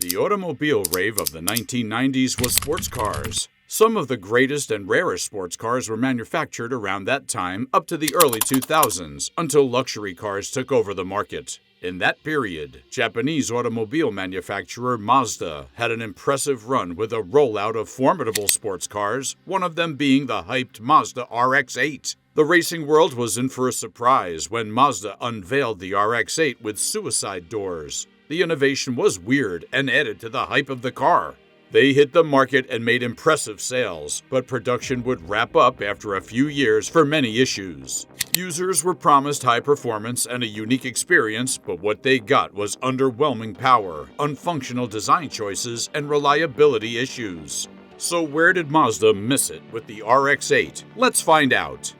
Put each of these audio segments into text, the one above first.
The automobile rave of the 1990s was sports cars. Some of the greatest and rarest sports cars were manufactured around that time up to the early 2000s, until luxury cars took over the market. In that period, Japanese automobile manufacturer Mazda had an impressive run with a rollout of formidable sports cars, one of them being the hyped Mazda RX-8. The racing world was in for a surprise when Mazda unveiled the RX-8 with suicide doors. The innovation was weird and added to the hype of the car. They hit the market and made impressive sales, but production would wrap up after a few years for many issues. Users were promised high performance and a unique experience, but what they got was underwhelming power, unfunctional design choices, and reliability issues. So where did Mazda miss it with the RX-8? Let's find out.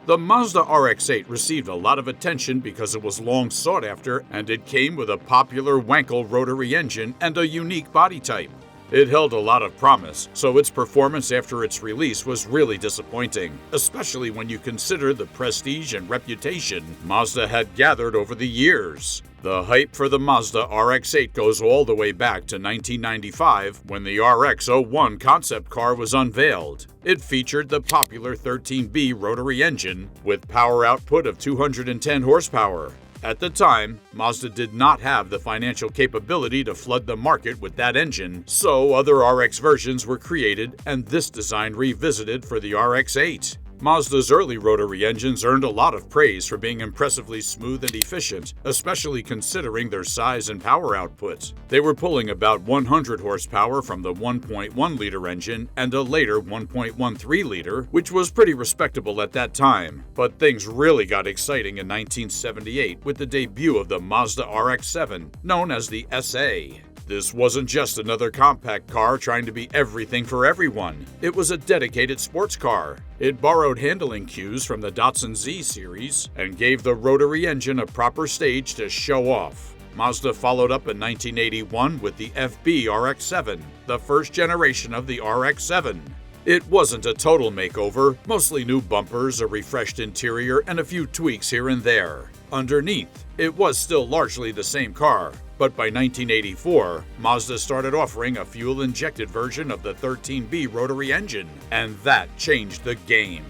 The Mazda RX-8 received a lot of attention because it was long sought after, and it came with a popular Wankel rotary engine and a unique body type. It held a lot of promise, so its performance after its release was really disappointing, especially when you consider the prestige and reputation Mazda had gathered over the years. The hype for the Mazda RX-8 goes all the way back to 1995 when the RX-01 concept car was unveiled. It featured the popular 13B rotary engine with power output of 210 horsepower. At the time, Mazda did not have the financial capability to flood the market with that engine, so other RX versions were created and this design revisited for the RX-8. Mazda's early rotary engines earned a lot of praise for being impressively smooth and efficient, especially considering their size and power output. They were pulling about 100 horsepower from the 1.1-liter engine and a later 1.13-liter, which was pretty respectable at that time. But things really got exciting in 1978 with the debut of the Mazda RX-7, known as the SA. This wasn't just another compact car trying to be everything for everyone. It was a dedicated sports car. It borrowed handling cues from the Datsun Z series and gave the rotary engine a proper stage to show off. Mazda followed up in 1981 with the FB RX-7, the first generation of the RX-7. It wasn't a total makeover, mostly new bumpers, a refreshed interior, and a few tweaks here and there. Underneath, it was still largely the same car, but by 1984, Mazda started offering a fuel-injected version of the 13B rotary engine, and that changed the game.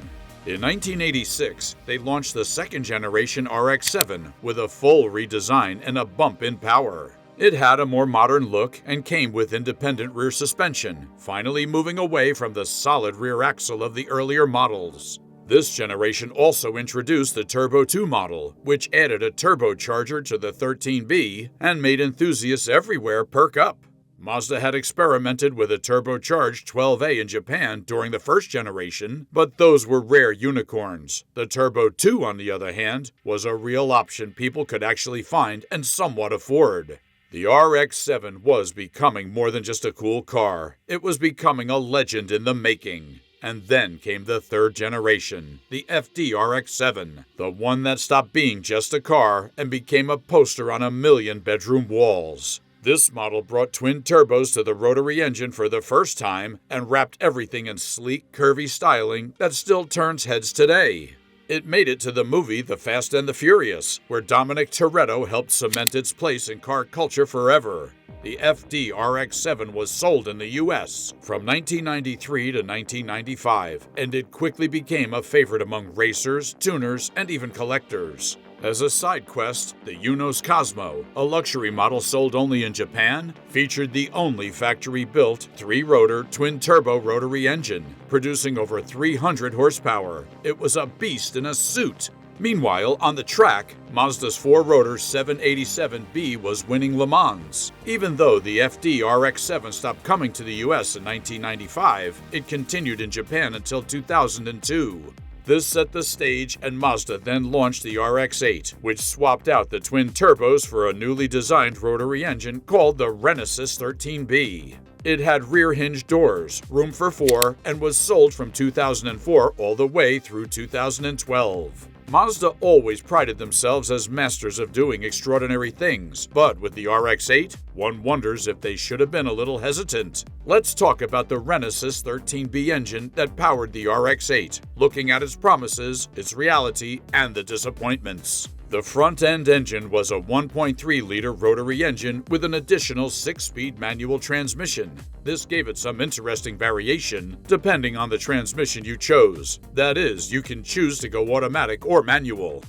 In 1986, they launched the second-generation RX-7 with a full redesign and a bump in power. It had a more modern look and came with independent rear suspension, finally moving away from the solid rear axle of the earlier models. This generation also introduced the Turbo 2 model, which added a turbocharger to the 13B and made enthusiasts everywhere perk up. Mazda had experimented with a turbocharged 12A in Japan during the first generation, but those were rare unicorns. The Turbo 2, on the other hand, was a real option people could actually find and somewhat afford. The RX-7 was becoming more than just a cool car. It was becoming a legend in the making. And then came the third generation, the FD RX-7, the one that stopped being just a car and became a poster on a million bedroom walls. This model brought twin turbos to the rotary engine for the first time and wrapped everything in sleek, curvy styling that still turns heads today. It made it to the movie The Fast and the Furious, where Dominic Toretto helped cement its place in car culture forever. The FD RX-7 was sold in the US from 1993 to 1995, and it quickly became a favorite among racers, tuners, and even collectors. As a side quest, the Yunos Cosmo, a luxury model sold only in Japan, featured the only factory-built 3-rotor twin-turbo rotary engine, producing over 300 horsepower. It was a beast in a suit. Meanwhile, on the track, Mazda's 4-rotor 787B was winning Le Mans. Even though the FD RX-7 stopped coming to the US in 1995, it continued in Japan until 2002. This set the stage, and Mazda then launched the RX-8, which swapped out the twin turbos for a newly designed rotary engine called the Renesis 13B. It had rear hinge doors, room for 4, and was sold from 2004 all the way through 2012. Mazda always prided themselves as masters of doing extraordinary things, but with the RX-8, one wonders if they should have been a little hesitant. Let's talk about the Renesis 13B engine that powered the RX-8, looking at its promises, its reality, and the disappointments. The front-end engine was a 1.3-liter rotary engine with an additional 6-speed manual transmission. This gave it some interesting variation depending on the transmission you chose. That is, you can choose to go automatic or manual.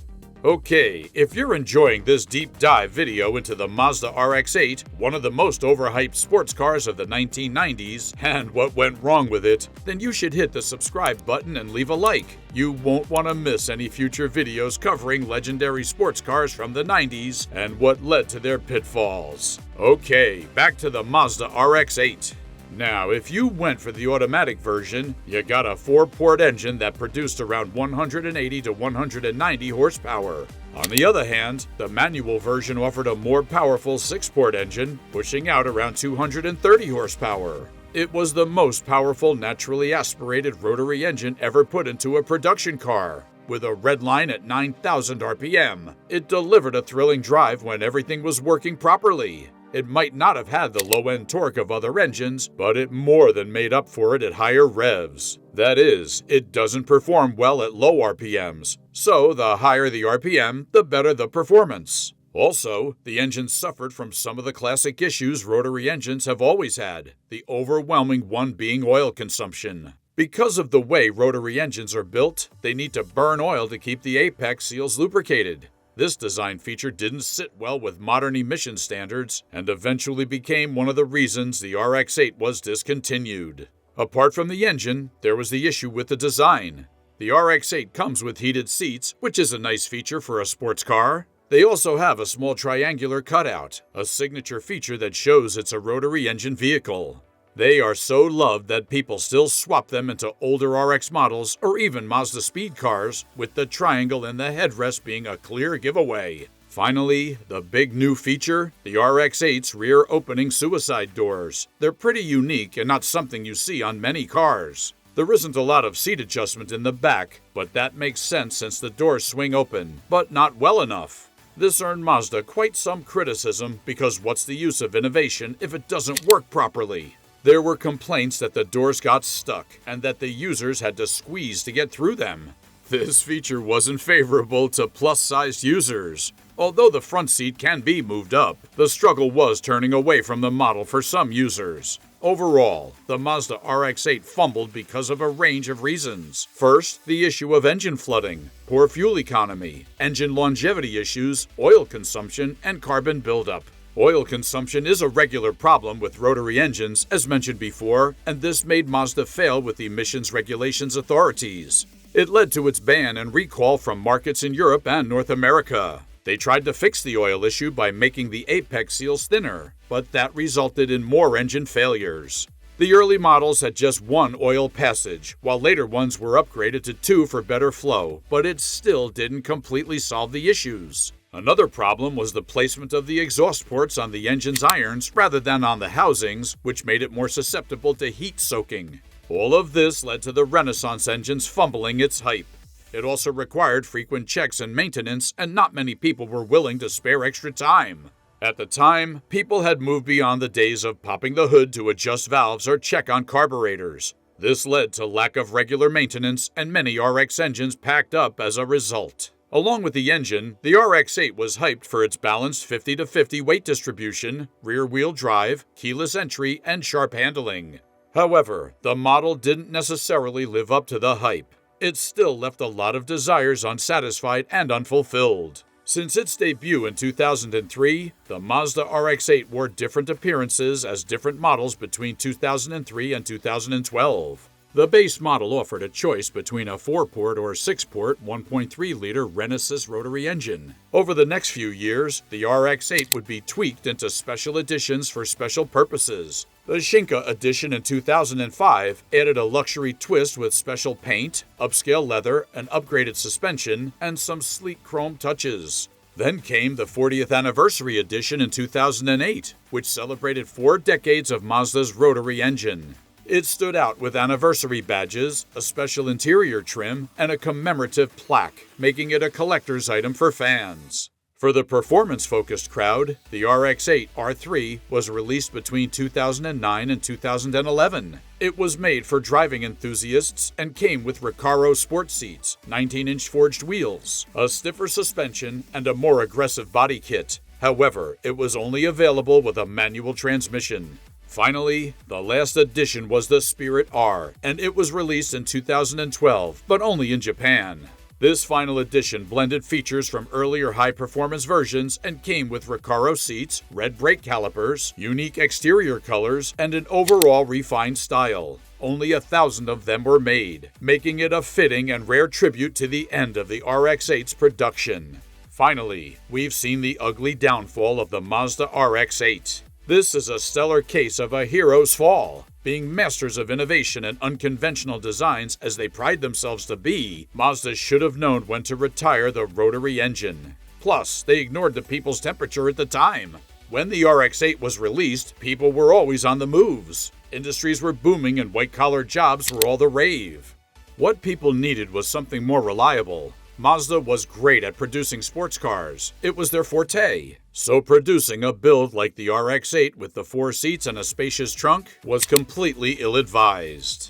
Okay, if you're enjoying this deep dive video into the Mazda RX-8, one of the most overhyped sports cars of the 1990s, and what went wrong with it, then you should hit the subscribe button and leave a like. You won't want to miss any future videos covering legendary sports cars from the 90s and what led to their pitfalls. Okay, back to the Mazda RX-8. Now, if you went for the automatic version, you got a 4-port engine that produced around 180 to 190 horsepower. On the other hand, the manual version offered a more powerful 6-port engine, pushing out around 230 horsepower. It was the most powerful naturally aspirated rotary engine ever put into a production car. With a red line at 9,000 RPM, it delivered a thrilling drive when everything was working properly. It might not have had the low-end torque of other engines, but it more than made up for it at higher revs. That is, it doesn't perform well at low RPMs, so the higher the RPM, the better the performance. Also, the engine suffered from some of the classic issues rotary engines have always had, the overwhelming one being oil consumption. Because of the way rotary engines are built, they need to burn oil to keep the apex seals lubricated. This design feature didn't sit well with modern emission standards and eventually became one of the reasons the RX-8 was discontinued. Apart from the engine, there was the issue with the design. The RX-8 comes with heated seats, which is a nice feature for a sports car. They also have a small triangular cutout, a signature feature that shows it's a rotary engine vehicle. They are so loved that people still swap them into older RX models or even Mazda speed cars, with the triangle in the headrest being a clear giveaway. Finally, the big new feature, the RX-8's rear opening suicide doors. They're pretty unique and not something you see on many cars. There isn't a lot of seat adjustment in the back, but that makes sense since the doors swing open, but not well enough. This earned Mazda quite some criticism because what's the use of innovation if it doesn't work properly? There were complaints that the doors got stuck and that the users had to squeeze to get through them. This feature wasn't favorable to plus-sized users. Although the front seat can be moved up, the struggle was turning away from the model for some users. Overall, the Mazda RX-8 fumbled because of a range of reasons. First, the issue of engine flooding, poor fuel economy, engine longevity issues, oil consumption, and carbon buildup. Oil consumption is a regular problem with rotary engines, as mentioned before, and this made Mazda fail with the emissions regulations authorities. It led to its ban and recall from markets in Europe and North America. They tried to fix the oil issue by making the apex seals thinner, but that resulted in more engine failures. The early models had just one oil passage, while later ones were upgraded to 2 for better flow, but it still didn't completely solve the issues. Another problem was the placement of the exhaust ports on the engine's irons rather than on the housings, which made it more susceptible to heat soaking. All of this led to the Renesis engines fumbling its hype. It also required frequent checks and maintenance, and not many people were willing to spare extra time. At the time, people had moved beyond the days of popping the hood to adjust valves or check on carburetors. This led to lack of regular maintenance, and many RX engines packed up as a result. Along with the engine, the RX-8 was hyped for its balanced 50-50 weight distribution, rear-wheel drive, keyless entry, and sharp handling. However, the model didn't necessarily live up to the hype. It still left a lot of desires unsatisfied and unfulfilled. Since its debut in 2003, the Mazda RX-8 wore different appearances as different models between 2003 and 2012. The base model offered a choice between a 4-port or 6-port 1.3-liter Renesis rotary engine. Over the next few years, the RX-8 would be tweaked into special editions for special purposes. The Shinka edition in 2005 added a luxury twist with special paint, upscale leather, an upgraded suspension, and some sleek chrome touches. Then came the 40th anniversary edition in 2008, which celebrated 4 decades of Mazda's rotary engine. It stood out with anniversary badges, a special interior trim, and a commemorative plaque, making it a collector's item for fans. For the performance-focused crowd, the RX-8 R3 was released between 2009 and 2011. It was made for driving enthusiasts and came with Recaro sports seats, 19-inch forged wheels, a stiffer suspension, and a more aggressive body kit. However, it was only available with a manual transmission. Finally, the last edition was the Spirit R, and it was released in 2012, but only in Japan. This final edition blended features from earlier high-performance versions and came with Recaro seats, red brake calipers, unique exterior colors, and an overall refined style. Only 1,000 of them were made, making it a fitting and rare tribute to the end of the RX-8's production. Finally, we've seen the ugly downfall of the Mazda RX-8. This is a stellar case of a hero's fall. Being masters of innovation and unconventional designs as they pride themselves to be, Mazda should have known when to retire the rotary engine. Plus, they ignored the people's temperature at the time. When the RX-8 was released, people were always on the moves. Industries were booming and white-collar jobs were all the rave. What people needed was something more reliable. Mazda was great at producing sports cars. It was their forte. So producing a build like the RX-8 with the 4 seats and a spacious trunk was completely ill-advised.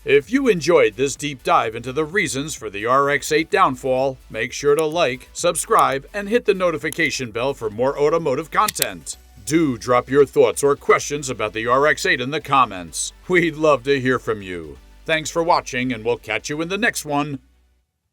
If you enjoyed this deep dive into the reasons for the RX-8 downfall, make sure to like, subscribe, and hit the notification bell for more automotive content. Do drop your thoughts or questions about the RX-8 in the comments. We'd love to hear from you. Thanks for watching, and we'll catch you in the next one.